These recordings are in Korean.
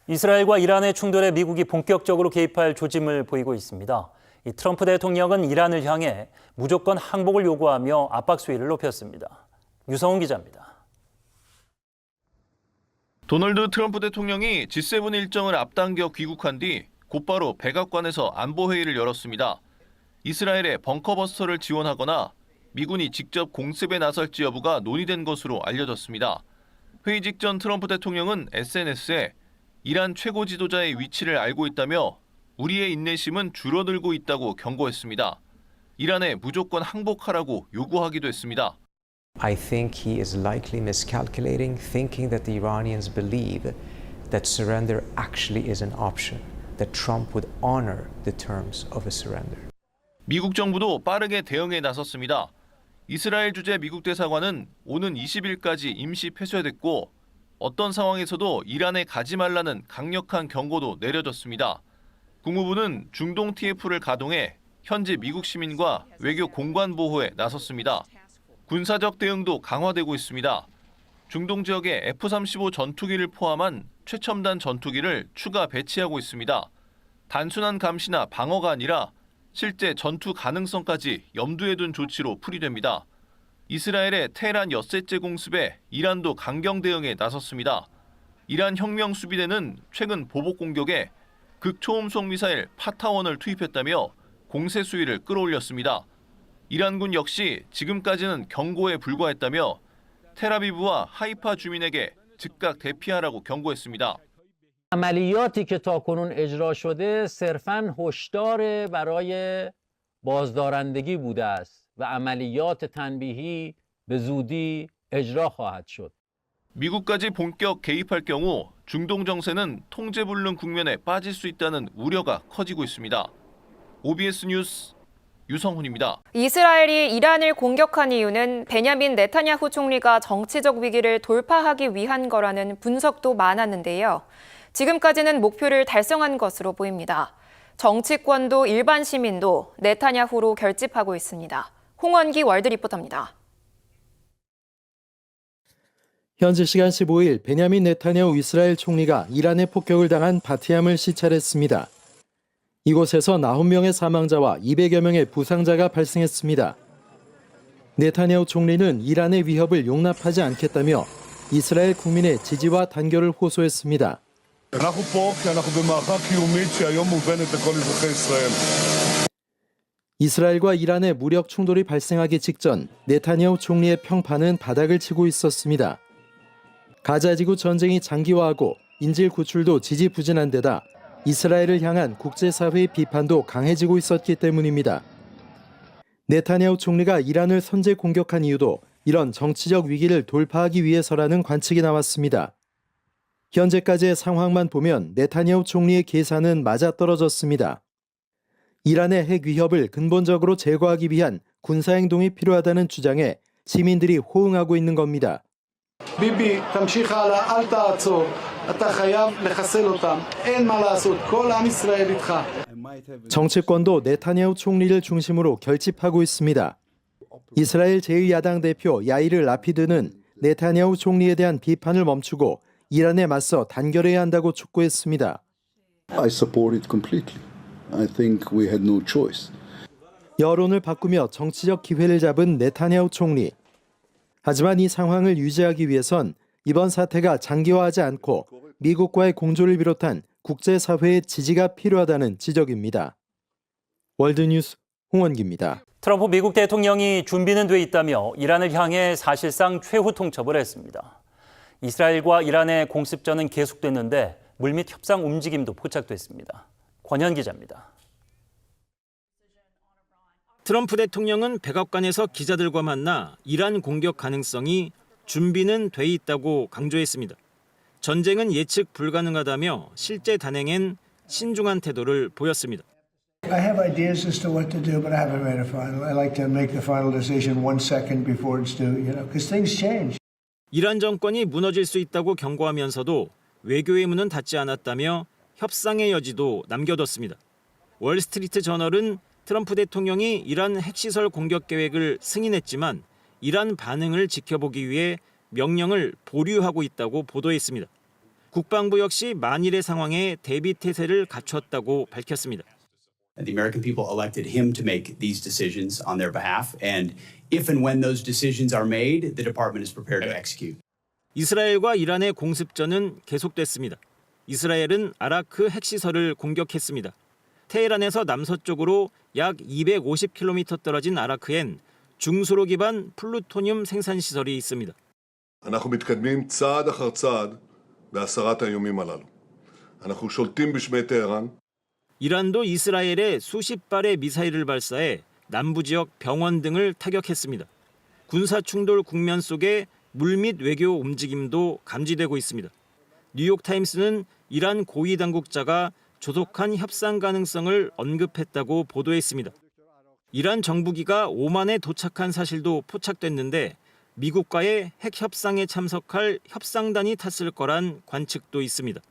이스라엘과 이란의 충돌에 미국이 본격적으로 개입할 조짐을 보이고 있습니다. 이 트럼프 대통령은 이란을 향해 무조건 항복을 요구하며 압박 수위를 높였습니다. 유성훈 기자입니다. 도널드 트럼프 대통령이 G7 일정을 앞당겨 귀국한 뒤 곧바로 백악관에서 안보회의를 열었습니다. 이스라엘에 벙커버스터를 지원하거나 미군이 직접 공습에 나설지 여부가 논의된 것으로 알려졌습니다. 회의 직전 트럼프 대통령은 SNS에 이란 최고 지도자의 위치를 알고 있다며 우리의 인내심은 줄어들고 있다고 경고했습니다. 이란에 무조건 항복하라고 요구하기도 했습니다. I think he is likely miscalculating, thinking that the Iranians believe that surrender actually is an option, that Trump would honor the terms of a surrender. 미국 정부도 빠르게 대응에 나섰습니다. 이스라엘 주재 미국 대사관은 오는 20일까지 임시 폐쇄됐고 어떤 상황에서도 이란에 가지 말라는 강력한 경고도 내려졌습니다. 국무부는 중동 TF를 가동해 현지 미국 시민과 외교 공간 보호에 나섰습니다. 군사적 대응도 강화되고 있습니다. 중동 지역에 F-35 전투기를 포함한 최첨단 전투기를 추가 배치하고 있습니다. 단순한 감시나 방어가 아니라 실제 전투 가능성까지 염두에 둔 조치로 풀이됩니다. 이스라엘의 테헤란 엿새째 공습에 이란도 강경 대응에 나섰습니다. 이란 혁명수비대는 최근 보복 공격에 극초음속 미사일 파타원을 투입했다며 공세 수위를 끌어올렸습니다. 이란군 역시 지금까지는 경고에 불과했다며 텔아비브와 하이파 주민에게 즉각 대피하라고 경고했습니다. عملیاتی که تاکنون اجرا شده صرفاً هشدار برای بازدارندگی بوده است و عملیات تنبیهی به زودی اجرا خواهد شد. 미국까지 본격 개입할 경우 중동 정세는 통제불능 국면에 빠질 수 있다는 우려가 커지고 있습니다. OBS 뉴스 유성훈입니다. 이스라엘이 이란을 공격한 이유는 베냐민 네타냐후 총리가 정치적 위기를 돌파하기 위한 거라는 분석도 많았는데요. 지금까지는 목표를 달성한 것으로 보입니다. 정치권도 일반 시민도 네타냐후로 결집하고 있습니다. 홍원기 월드 리포터입니다. 현지 시간 15일 베냐민 네타냐후 이스라엘 총리가 이란의 폭격을 당한 바티암을 시찰했습니다. 이곳에서 9명의 사망자와 200여 명의 부상자가 발생했습니다. 네타냐후 총리는 이란의 위협을 용납하지 않겠다며 이스라엘 국민의 지지와 단결을 호소했습니다. אנחנו פה כי אנחנו במערכה קיומית שהיום מובנת לכל אזרחי ישראל. 이스라엘과 이란의 무력 충돌이 발생하기 직전 네타냐후 총리의 평판은 바닥을 치고 있었습니다. 가자지구 전쟁이 장기화하고 인질 구출도 지지부진한 데다 이스라엘을 향한 국제사회의 비판도 강해지고 있었기 때문입니다. 네타냐후 총리가 이란을 선제 공격한 이유도 이런 정치적 위기를 돌파하기 위해서라는 관측이 나왔습니다. 현재까지의 상황만 보면 네타냐후 총리의 계산은 맞아떨어졌습니다. 이란의 핵 위협을 근본적으로 제거하기 위한 군사행동이 필요하다는 주장에 시민들이 호응하고 있는 겁니다. ביבי, תמשיך הלאה, אל תעצור. אתה חייב לחסל אותם. אין מה לעשות. כל עם ישראל איתך. 정치권도 네타냐후 총리를 중심으로 결집하고 있습니다. 이스라엘 제1야당 대표 야이르 라피드는 네타냐후 총리에 대한 비판을 멈추고 이란에 맞서 단결해야 한다고 촉구했습니다. I support it completely. I think we had no choice. 여론을 바꾸며 정치적 기회를 잡은 네타냐후 총리. 하지만 이 상황을 유지하기 위해선 이번 사태가 장기화하지 않고 미국과의 공조를 비롯한 국제사회의 지지가 필요하다는 지적입니다. 월드뉴스 홍원기입니다. 트럼프 미국 대통령이 준비는 돼 있다며 이란을 향해 사실상 최후 통첩을 했습니다. 이스라엘과 이란의 공습전은 계속됐는데 물밑 협상 움직임도 포착됐습니다. 권현 기자입니다. 트럼프 대통령은 백악관에서 기자들과 만나 이란 공격 가능성이 준비는 돼 있다고 강조했습니다. 전쟁은 예측 불가능하다며 실제 단행엔 신중한 태도를 보였습니다. I have ideas as to what to do, but I haven't made a final. I like to make the final decision 1 second before it's due, because things change. 이란 정권이 무너질 수 있다고 경고하면서도 외교의 문은 닫지 않았다며 협상의 여지도 남겨뒀습니다. 월스트리트 저널은 트럼프 대통령이 이란 핵시설 공격 계획을 승인했지만 이란 반응을 지켜보기 위해 명령을 보류하고 있다고 보도했습니다. 국방부 역시 만일의 상황에 대비 태세를 갖췄다고 밝혔습니다. The American people elected him to make these decisions on their behalf, and if and when those decisions are made, the department is prepared to execute. 이스라엘과 이란의 공습전은 계속됐습니다. 이스라엘은 아라크 핵시설을 공격했습니다. 테헤란에서 남서쪽으로 약 250km 떨어진 아라크엔 중수로 기반 플루토늄 생산 시설이 있습니다. אנחנו מתקדמים צעד אחר צעד בהסרת האיומים הללו. אנחנו שולטים בשמי טהרן. 이란도 이스라엘에 수십 발의 미사일을 발사해 남부 지역 병원 등을 타격했습니다. 군사 충돌 국면 속에 물밑 외교 움직임도 감지되고 있습니다. 뉴욕타임스는 이란 고위 당국자가 조속한 협상 가능성을 언급했다고 보도했습니다. 이란 정부기가 오만에 도착한 사실도 포착됐는데 미국과의 핵 협상에 참석할 협상단이 탔을 거란 관측도 있습니다.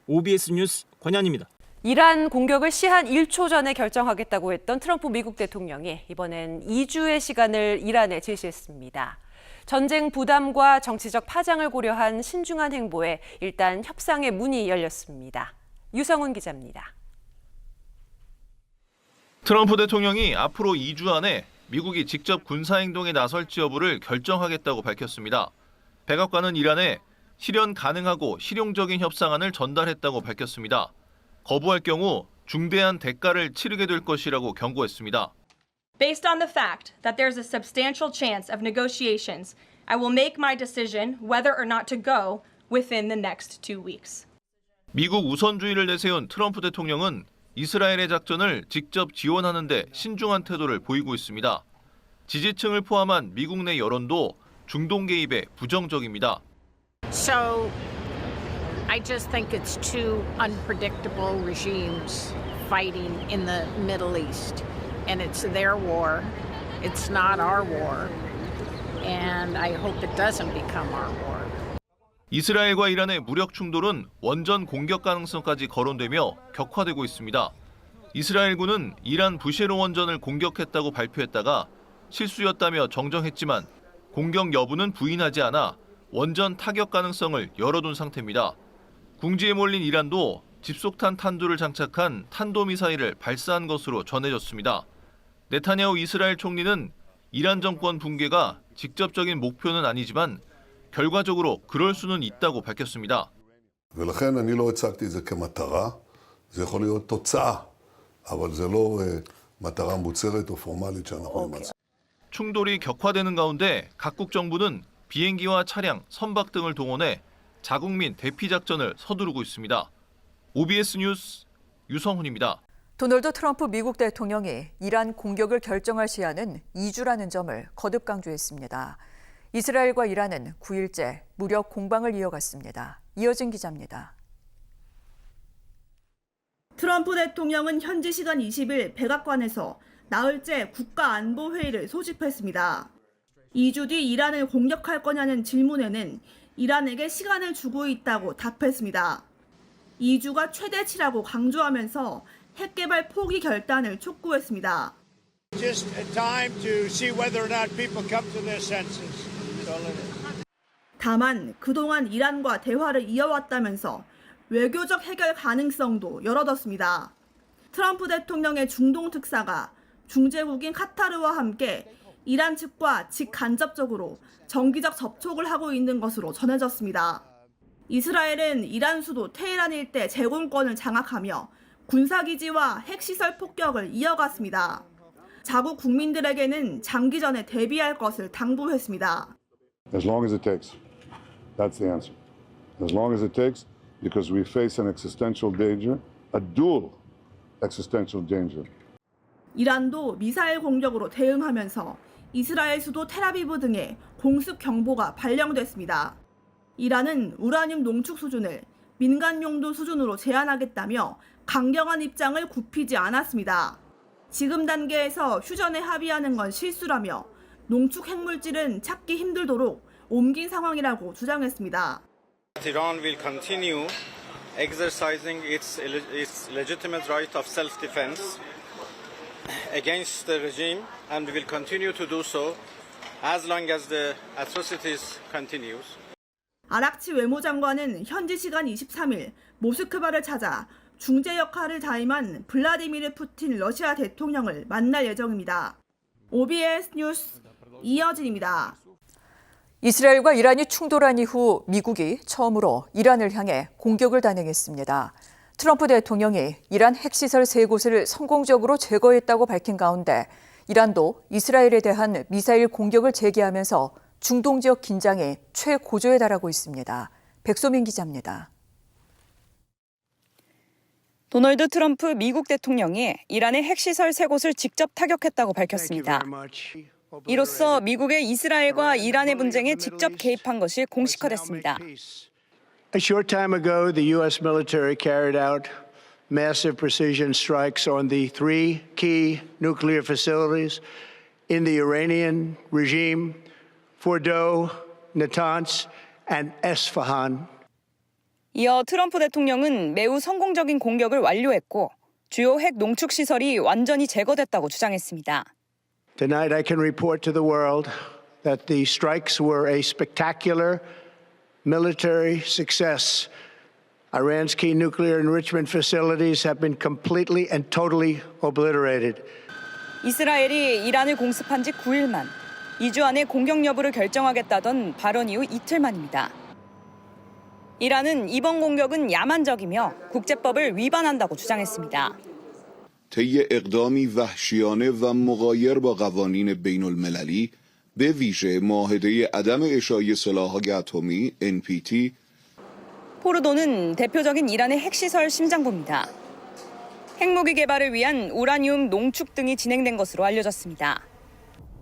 OBS 뉴스 권현입니다. 이란 공격을 시한 1초 전에 결정하겠다고 했던 트럼프 미국 대통령이 이번엔 2주의 시간을 이란에 제시했습니다. 전쟁 부담과 정치적 파장을 고려한 신중한 행보에 일단 협상의 문이 열렸습니다. 유성훈 기자입니다. 트럼프 대통령이 앞으로 2주 안에 미국이 직접 군사행동에 나설지 여부를 결정하겠다고 밝혔습니다. 백악관은 이란에 실현 가능하고 실용적인 협상안을 전달했다고 밝혔습니다. 거부할 경우 중대한 대가를 치르게 될 것이라고 경고했습니다. Based on the fact that there's a substantial chance of negotiations, I will make my decision whether or not to go within the next 2 weeks. 미국 우선주의를 내세운 트럼프 대통령은 이스라엘의 작전을 직접 지원하는 데 신중한 태도를 보이고 있습니다. 지지층을 포함한 미국 내 여론도 중동 개입에 부정적입니다. So I just think it's two unpredictable regimes fighting in the Middle East. And it's their war. It's not our war. And I hope it doesn't become our war. 이스라엘과 이란의 무력 충돌은 원전 공격 가능성까지 거론되며 격화되고 있습니다. 이스라엘군은 이란 부쉐로 원전을 공격했다고 발표했다가 실수였다며 정정했지만 공격 여부는 부인하지 않아 원전 타격 가능성을 열어둔 상태입니다. 궁지에 몰린 이란도 집속탄 탄두를 장착한 탄도미사일을 발사한 것으로 전해졌습니다. 네타냐후 이스라엘 총리는 이란 정권 붕괴가 직접적인 목표는 아니지만 결과적으로 그럴 수는 있다고 밝혔습니다. ולכן אני לא הצגתי את זה כמטרה, זה יכול להיות תוצאה, אבל זה לא מטרה מוצהרת או פורמלית שאנחנו נמצא. 충돌이 격화되는 가운데 각국 정부는 비행기와 차량, 선박 등을 동원해 자국민 대피 작전을 서두르고 있습니다. OBS 뉴스 유성훈입니다. 도널드 트럼프 미국 대통령이 이란 공격을 결정할 시한은 2주라는 점을 거듭 강조했습니다. 이스라엘과 이란은 9일째 무력 공방을 이어갔습니다. 이어진 기자입니다. 트럼프 대통령은 현지 시간 20일 백악관에서 나흘째 국가안보회의를 소집했습니다. 2주 뒤 이란을 공격할 거냐는 질문에는 이란에게 시간을 주고 있다고 답했습니다. 2주가 최대치라고 강조하면서 핵개발 포기 결단을 촉구했습니다. Just a time to see whether or not people come to their senses. 다만 그동안 이란과 대화를 이어왔다면서 외교적 해결 가능성도 열어뒀습니다. 트럼프 대통령의 중동 특사가 중재국인 카타르와 함께 이란 측과 직간접적으로 정기적 접촉을 하고 있는 것으로 전해졌습니다. 이스라엘은 이란 수도 테헤란 일대 제공권을 장악하며 군사기지와 핵시설 폭격을 이어갔습니다. 자국 국민들에게는 장기전에 대비할 것을 당부했습니다. As long as it takes. That's the answer. As long as it takes, because we face an existential danger, a dual existential danger. 이란도 미사일 공격으로 대응하면서 이스라엘 수도 텔아비브 등에 공습 경보가 발령됐습니다. 이란은 우라늄 농축 수준을 민간 용도 수준으로 제한하겠다며 강경한 입장을 굽히지 않았습니다. 지금 단계에서 휴전에 합의하는 건 실수라며 농축 핵물질은 찾기 힘들도록 옮긴 상황이라고 주장했습니다. Iran will continue exercising its legitimate right of self-defense against the regime and will continue to do so as long as the atrocities continues. 아락치 외무장관은 현지 시간 23일 모스크바를 찾아 중재 역할을 자임한 블라디미르 푸틴 러시아 대통령을 만날 예정입니다. OBS 뉴스 이여진입니다. 이스라엘과 이란이 충돌한 이후 미국이 처음으로 이란을 향해 공격을 단행했습니다. 트럼프 대통령이 이란 핵시설 3곳을 성공적으로 제거했다고 밝힌 가운데 이란도 이스라엘에 대한 미사일 공격을 재개하면서 중동 지역 긴장이 최고조에 달하고 있습니다. 백소민 기자입니다. 도널드 트럼프 미국 대통령이 이란의 핵시설 3곳을 직접 타격했다고 밝혔습니다. 이로써 미국의 이스라엘과 이란의 분쟁에 직접 개입한 것이 공식화됐습니다. A short time ago, the U.S. military carried out massive precision strikes on the 3 key nuclear facilities in the Iranian regime, Fordow, Natanz, and Esfahan. 이어 트럼프 대통령은 매우 성공적인 공격을 완료했고 주요 핵 농축 시설이 완전히 제거됐다고 주장했습니다. Tonight I can report to the world that the strikes were a spectacular military success. Iran's key nuclear enrichment facilities have been completely and totally obliterated. 이스라엘이 이란을 공습한 지 9일 만, 2주 안에 공격 여부를 결정하겠다던 발언 이후 이틀 만입니다. 이란은 이번 공격은 야만적이며 국제법을 위반한다고 주장했습니다. طی اقدامی وحشیانه و مغایر با قوانین بین المللی به ویژه معاهده عدم اشاعه سلاح‌های اتمی NPT 포르도는 대표적인 이란의 핵시설 심장부입니다. 핵무기 개발을 위한 우라늄 농축 등이 진행된 것으로 알려졌습니다.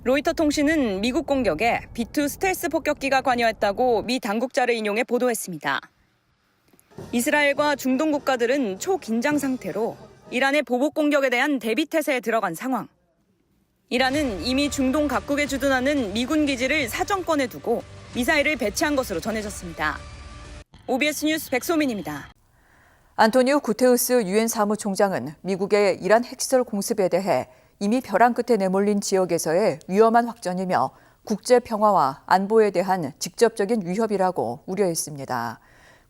로이터 통신은 미국 공격에 B-2 스텔스 폭격기가 관여했다고 미 당국자를 인용해 보도했습니다. 이스라엘과 중동 국가들은 초긴장 상태로 이란의 보복 공격에 대한 대비 태세에 들어간 상황. 이란은 이미 중동 각국에 주둔하는 미군 기지를 사정권에 두고 미사일을 배치한 것으로 전해졌습니다. OBS 뉴스 백소민입니다. 안토니오 구테우스 유엔 사무총장은 미국의 이란 핵시설 공습에 대해 이미 벼랑 끝에 내몰린 지역에서의 위험한 확전이며 국제 평화와 안보에 대한 직접적인 위협이라고 우려했습니다.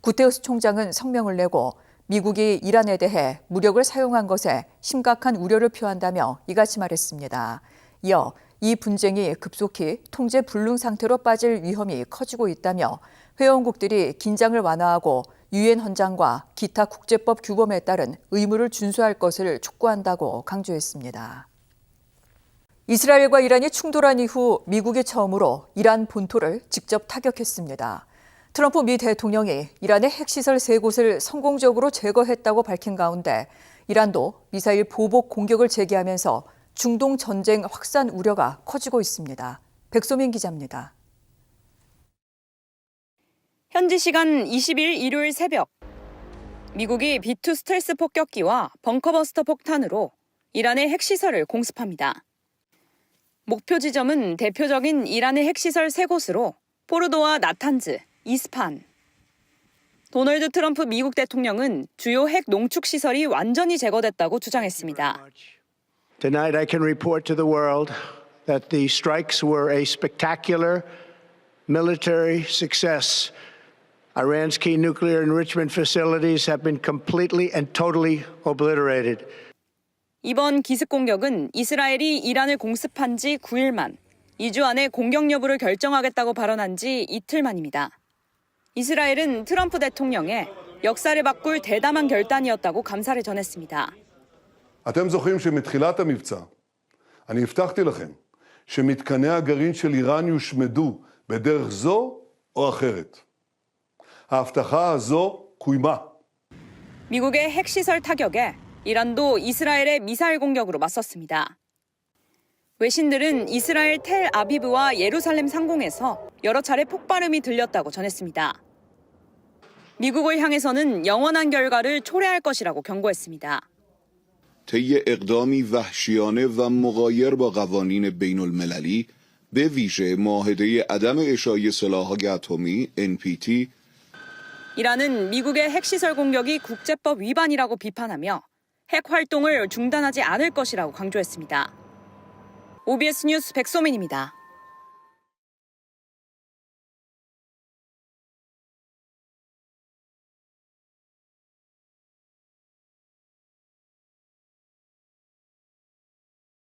구테우스 총장은 성명을 내고 미국이 이란에 대해 무력을 사용한 것에 심각한 우려를 표한다며 이같이 말했습니다. 이어 이 분쟁이 급속히 통제 불능 상태로 빠질 위험이 커지고 있다며 회원국들이 긴장을 완화하고 유엔 헌장과 기타 국제법 규범에 따른 의무를 준수할 것을 촉구한다고 강조했습니다. 이스라엘과 이란이 충돌한 이후 미국이 처음으로 이란 본토를 직접 타격했습니다. 트럼프 미 대통령이 이란의 핵시설 3곳을 성공적으로 제거했다고 밝힌 가운데 이란도 미사일 보복 공격을 재개하면서 중동 전쟁 확산 우려가 커지고 있습니다. 백소민 기자입니다. 현지 시간 20일 일요일 새벽, 미국이 B-2 스텔스 폭격기와 벙커버스터 폭탄으로 이란의 핵시설을 공습합니다. 목표 지점은 대표적인 이란의 핵시설 3곳으로 포르도와 나탄즈, 이스파한. 도널드 트럼프 미국 대통령은 주요 핵 농축 시설이 완전히 제거됐다고 주장했습니다. Tonight I can report to the world that the strikes were a spectacular military success. Iran's key nuclear enrichment facilities have been completely and totally obliterated. 이번 기습 공격은 이스라엘이 이란을 공습한 지 9일 만, 2주 안에 공격 여부를 결정하겠다고 발언한 지 이틀 만입니다. 이스라엘은 트럼프 대통령의 역사를 바꿀 대담한 결단이었다고 감사를 전했습니다. אתם זוכרים שמתחילת המבצע אני הבטחתי לכם שמתקני הגרעין של איראן יושמדו בדרך זו או אחרת. ההבטחה הזו קוימה. 미국의 핵시설 타격에 이란도 이스라엘의 미사일 공격으로 맞섰습니다. 외신들은 이스라엘 텔 아비브와 예루살렘 상공에서 여러 차례 폭발음이 들렸다고 전했습니다. 미국을 향해서는 영원한 결과를 초래할 것이라고 경고했습니다. طی اقدامی وحشیانه و مغایر با قوانین بین المللی به ویژه معاهده عدم اشاعه سلاح‌های اتمی NPT 이란은 미국의 핵시설 공격이 국제법 위반이라고 비판하며 핵 활동을 중단하지 않을 것이라고 강조했습니다. OBS 뉴스 백소민입니다.